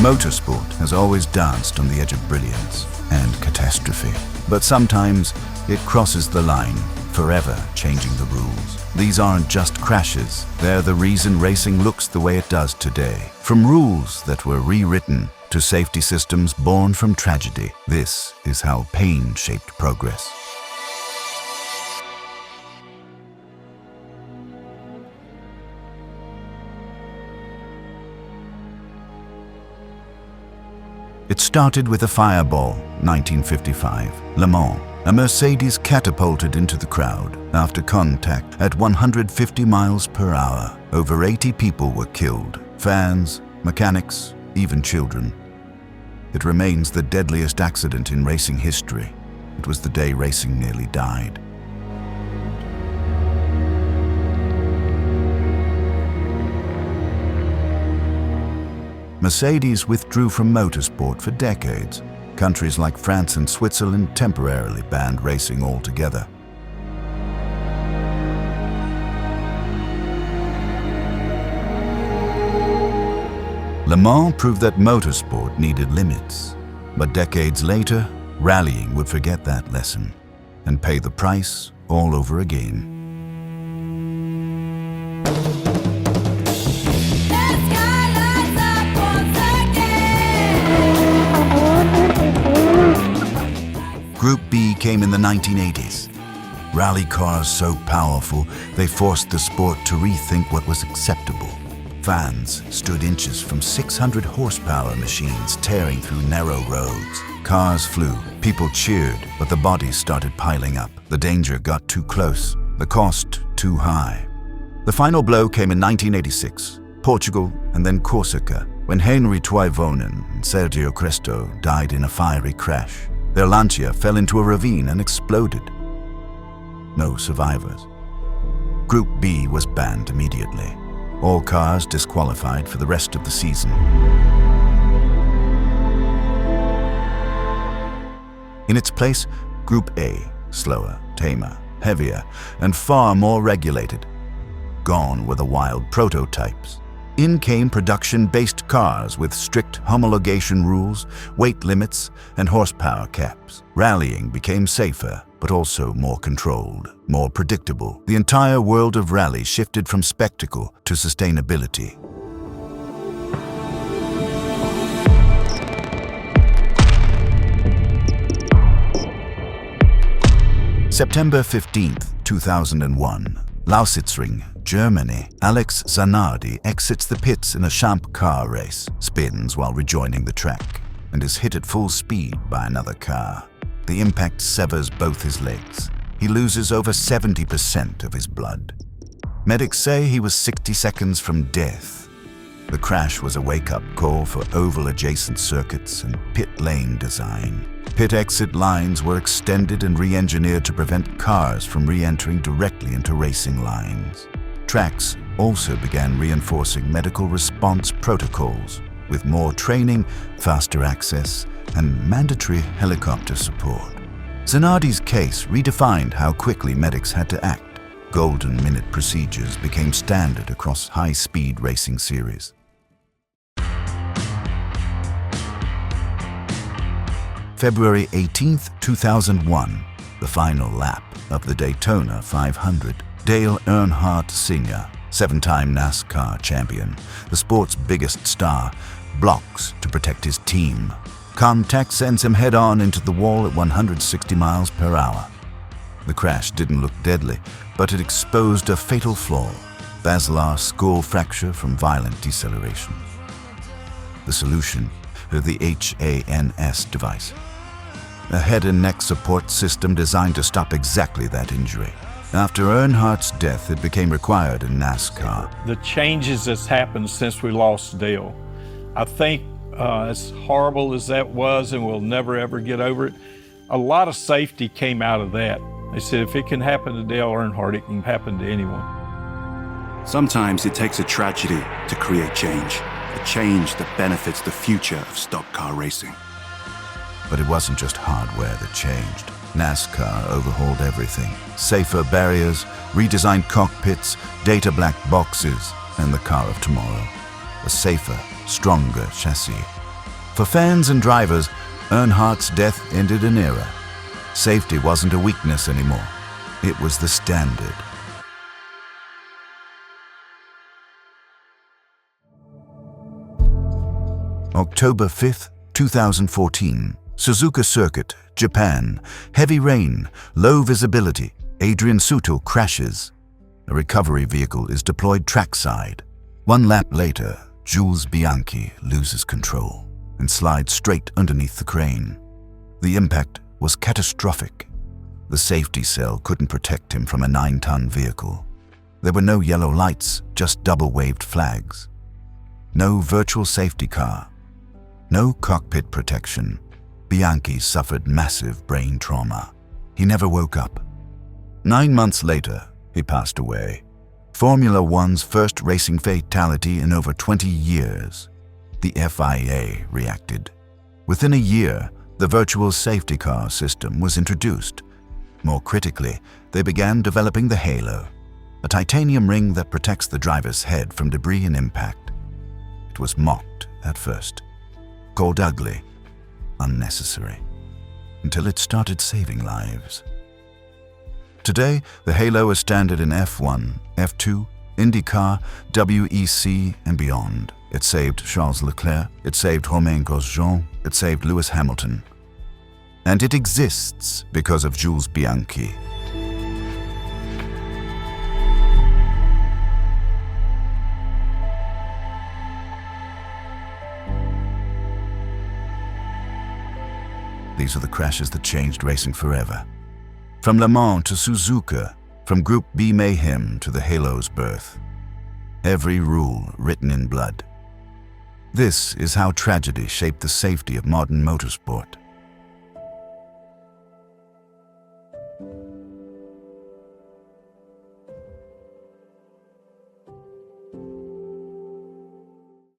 Motorsport has always danced on the edge of brilliance and catastrophe, but sometimes it crosses the line, forever changing the rules. These aren't just crashes, they're the reason racing looks the way it does today. From rules that were rewritten to safety systems born from tragedy, this is how pain shaped progress. It started with a fireball, 1955, Le Mans. A Mercedes catapulted into the crowd after contact at 150 miles per hour. Over 80 people were killed, fans, mechanics, even children. It remains the deadliest accident in racing history. It was the day racing nearly died. Mercedes withdrew from motorsport for decades. Countries like France and Switzerland temporarily banned racing altogether. Le Mans proved that motorsport needed limits, but decades later, rallying would forget that lesson and pay the price all over again. Group B came in the 1980s. Rally cars so powerful, they forced the sport to rethink what was acceptable. Fans stood inches from 600 horsepower machines tearing through narrow roads. Cars flew, people cheered, but the bodies started piling up. The danger got too close, the cost too high. The final blow came in 1986, Portugal and then Corsica, when Henry Toivonen and Sergio Cresto died in a fiery crash. Their Lancia fell into a ravine and exploded. No survivors. Group B was banned immediately. All cars disqualified for the rest of the season. In its place, Group A, slower, tamer, heavier, and far more regulated. Gone were the wild prototypes. In came production-based cars with strict homologation rules, weight limits, and horsepower caps. Rallying became safer, but also more controlled, more predictable. The entire world of rally shifted from spectacle to sustainability. September 15th, 2001. Lausitzring, Germany. Alexzanardi exits the pits in a Champ car race, spins while rejoining the track, and is hit at full speed by another car. The impact severs both his legs. He loses over 70% of his blood. Medics say he was 60 seconds from death. The crash was a wake-up call for oval-adjacent circuits and pit lane design. Pit exit lines were extended and re-engineered to prevent cars from re-entering directly into racing lines. Tracks also began reinforcing medical response protocols with more training, faster access, and mandatory helicopter support. Zanardi's case redefined how quickly medics had to act. Golden minute procedures became standard across high-speed racing series. February 18th, 2001, the final lap of the Daytona 500. Dale Earnhardt Sr., 7-time NASCAR champion, the sport's biggest star, blocks to protect his team. Contact sends him head-on into the wall at 160 miles per hour. The crash didn't look deadly, but it exposed a fatal flaw, basilar skull fracture from violent deceleration. The solution, the HANS device, a head and neck support system designed to stop exactly that injury. After Earnhardt's death, it became required in NASCAR. The changes that's happened since we lost Dale, I think as horrible as that was, and we'll never ever get over it, a lot of safety came out of that. They said if it can happen to Dale Earnhardt, it can happen to anyone. Sometimes it takes a tragedy to create change, a change that benefits the future of stock car racing. But it wasn't just hardware that changed. NASCAR overhauled everything. Safer barriers, redesigned cockpits, data black boxes, and the car of tomorrow. A safer, stronger chassis. For fans and drivers, Earnhardt's death ended an era. Safety wasn't a weakness anymore. It was the standard. October 5th, 2014. Suzuka Circuit, Japan. Heavy rain, low visibility. Adrian Sutil crashes. A recovery vehicle is deployed trackside. 1 lap later, Jules Bianchi loses control and slides straight underneath the crane. The impact was catastrophic. The safety cell couldn't protect him from a 9-ton vehicle. There were no yellow lights, just double-waved flags. No virtual safety car. No cockpit protection. Bianchi suffered massive brain trauma. He never woke up. 9 months later, he passed away. Formula One's first racing fatality in over 20 years. The FIA reacted. Within a year, the virtual safety car system was introduced. More critically, they began developing the Halo, a titanium ring that protects the driver's head from debris and impact. It was mocked at first, called ugly, unnecessary, until it started saving lives. Today, the Halo is standard in F1, F2, IndyCar, WEC, and beyond. It saved Charles Leclerc, it saved Romain Grosjean, it saved Lewis Hamilton. And it exists because of Jules Bianchi. These are the crashes that changed racing forever. From Le Mans to Suzuka, from Group B mayhem to the Halo's birth. Every rule written in blood. This is how tragedy shaped the safety of modern motorsport.